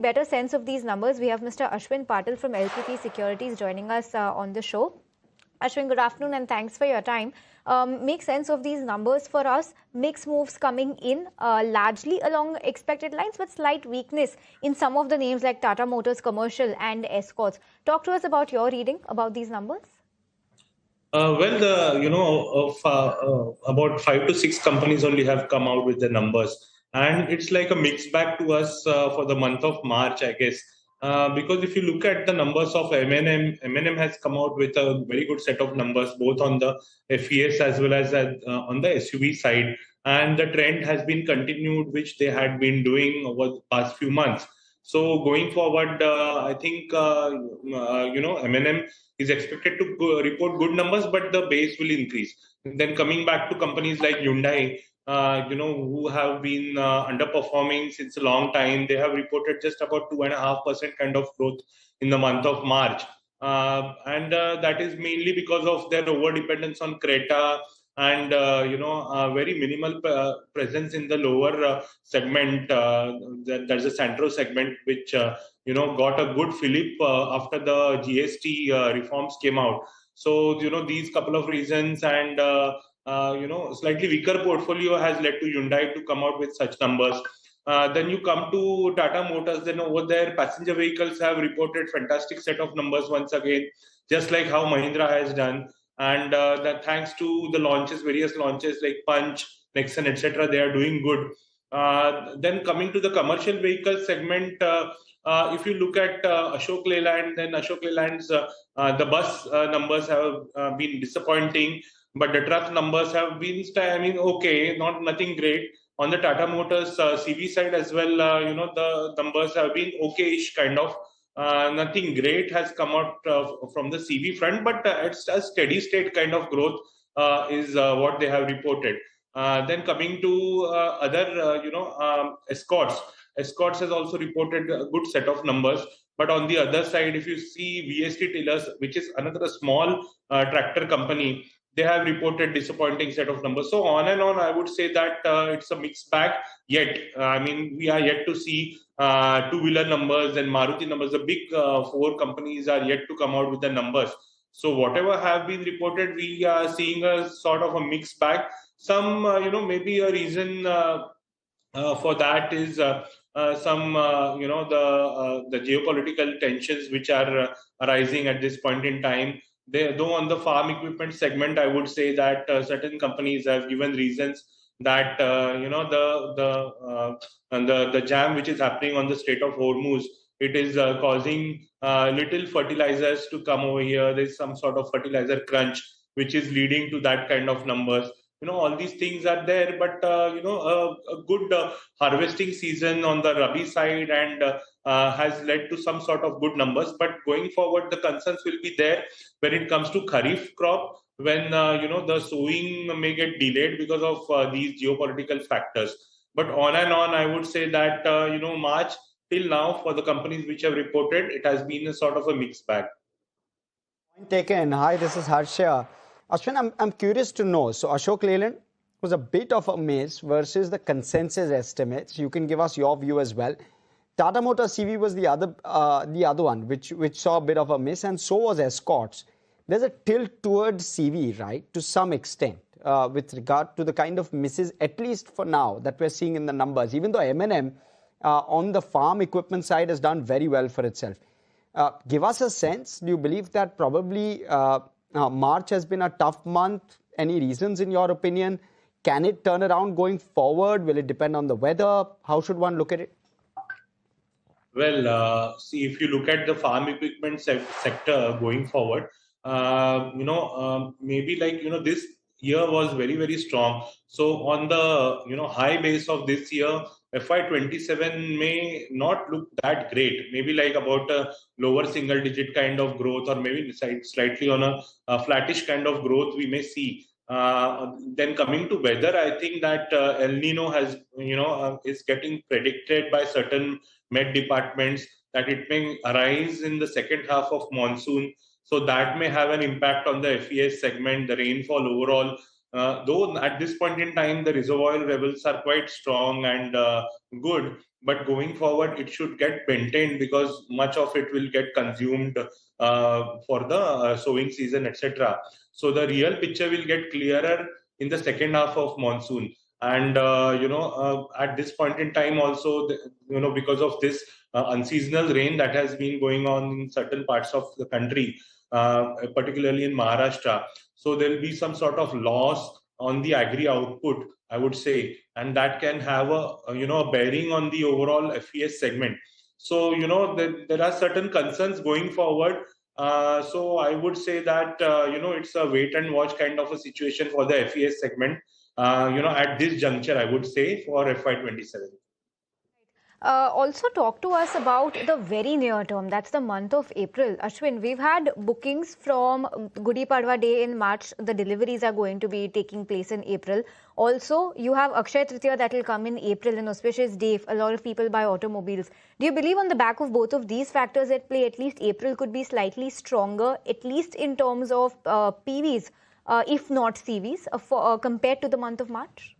Better sense of these numbers, we have Mr. Ashwin Patil from LKP Securities joining us on the show. Ashwin, good afternoon and thanks for your time. Make sense of these numbers for us. Mixed moves coming in largely along expected lines, but slight weakness in some of the names like Tata Motors Commercial and Escorts. Talk to us about your reading about these numbers. About 5 to 6 companies only have come out with the numbers, and it's like a mixed bag to us for the month of March, I guess. Because if you look at the numbers of M&M has come out with a very good set of numbers, both on the FES as well as on the SUV side, and the trend has been continued, which they had been doing over the past few months. So going forward, I think M&M is expected to report good numbers, but the base will increase. Then coming back to companies like Hyundai, who have been underperforming since a long time, they have reported just about 2.5% kind of growth in the month of March. And that is mainly because of their over dependence on Creta and very minimal presence in the lower segment. There's a Santro segment which got a good fillip after the GST reforms came out. So these couple of reasons and slightly weaker portfolio has led to Hyundai to come out with such numbers. Then you come to Tata Motors. Then over there, passenger vehicles have reported fantastic set of numbers once again, just like how Mahindra has done. And that thanks to the launches, various launches like Punch, Nexon, etc., they are doing good. Then coming to the commercial vehicle segment, if you look at Ashok Leyland, then Ashok Leyland's the bus numbers have been disappointing, but the truck numbers have been, okay, nothing great. On the Tata Motors CV side as well, the numbers have been okayish kind of. Nothing great has come out from the CV front, but it's a steady state kind of growth is what they have reported. Then coming to other, Escorts. Escorts has also reported a good set of numbers. But on the other side, if you see VST Tailors, which is another small tractor company, they have reported disappointing set of numbers. So on and on, I would say that it's a mixed bag. Yet, we are yet to see two-wheeler numbers and Maruti numbers. The big four companies are yet to come out with the numbers. So whatever have been reported, we are seeing a sort of a mixed bag. Some, maybe a reason for that is the geopolitical tensions which are arising at this point in time. Though on the farm equipment segment, I would say that certain companies have given reasons that the jam which is happening on the Strait of Hormuz, it is causing little fertilizers to come over here. There's some sort of fertilizer crunch which is leading to that kind of numbers. All these things are there, but a good harvesting season on the Rabi side and has led to some sort of good numbers. But going forward, the concerns will be there when it comes to Kharif crop, when the sowing may get delayed because of these geopolitical factors. But on and on, I would say that March till now, for the companies which have reported, it has been a sort of a mixed bag. Point taken. Hi, this is Harsha. Ashwin, I'm curious to know. So Ashok Leyland was a bit of a miss versus the consensus estimates. You can give us your view as well. Tata Motors CV was the other one, which saw a bit of a miss, and so was Escorts. There's a tilt towards CV, right, to some extent, with regard to the kind of misses, at least for now, that we're seeing in the numbers. Even though M&M on the farm equipment side has done very well for itself. Give us a sense. Do you believe that probably March has been a tough month? Any reasons in your opinion? Can it turn around going forward? Will it depend on the weather? How should one look at it? Well, see, if you look at the farm equipment sector going forward, maybe this year was very, very strong. So on the, high base of this year, FY27 may not look that great. Maybe like about a lower single digit kind of growth, or maybe slightly on a flattish kind of growth we may see. Then coming to weather, I think that El Nino has, is getting predicted by certain Met departments that it may arise in the second half of monsoon. So that may have an impact on the FES segment, the rainfall overall. Though at this point in time, the reservoir levels are quite strong and good. but going forward it should get maintained because much of it will get consumed for the sowing season, etc. So the real picture will get clearer in the second half of monsoon. And at this point in time also, because of this unseasonal rain that has been going on in certain parts of the country, particularly in Maharashtra, so there will be some sort of loss on the agri output, I would say, and that can have a bearing on the overall FES segment. So there are certain concerns going forward. So I would say that it's a wait and watch kind of a situation for the FES segment. At this juncture, I would say for FY27. Also talk to us about the very near term, that's the month of April. Ashwin, we've had bookings from Gudi Padwa Day in March. The deliveries are going to be taking place in April. Also, you have Akshaya Tritiya that will come in April, an auspicious day. A lot of people buy automobiles. Do you believe on the back of both of these factors at play, at least April could be slightly stronger, at least in terms of PVs, if not CVs, compared to the month of March?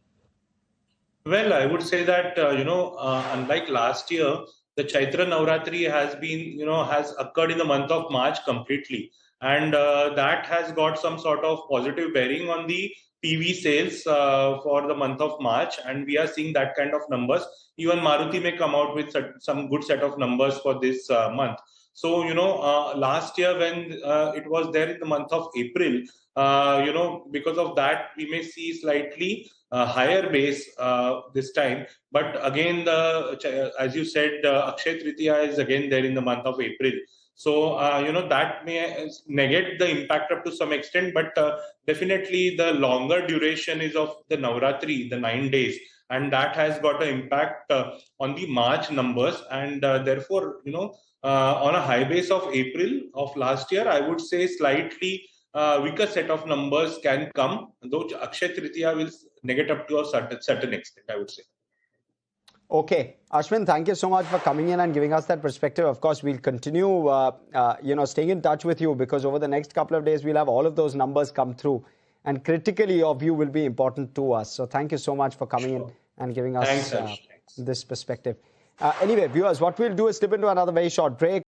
Well, I would say that unlike last year, the Chaitra Navratri has occurred in the month of March completely, and that has got some sort of positive bearing on the PV sales for the month of March, and we are seeing that kind of numbers. Even Maruti may come out with some good set of numbers for this month. So last year when it was there in the month of April, because of that we may see slightly higher base this time. But again, as you said, Akshaya Tritiya is again there in the month of April. So, that may negate the impact up to some extent, but definitely the longer duration is of the Navratri, the 9 days, and that has got an impact on the March numbers. And therefore, on a high base of April of last year, I would say slightly weaker set of numbers can come, though Akshaya Tritiya will negate up to a certain extent, I would say. Okay, Ashwin, thank you so much for coming in and giving us that perspective. Of course, we'll continue, staying in touch with you, because over the next couple of days, we'll have all of those numbers come through. And critically, your view will be important to us. So thank you so much for coming in and giving us this perspective. Anyway, viewers, what we'll do is slip into another very short break.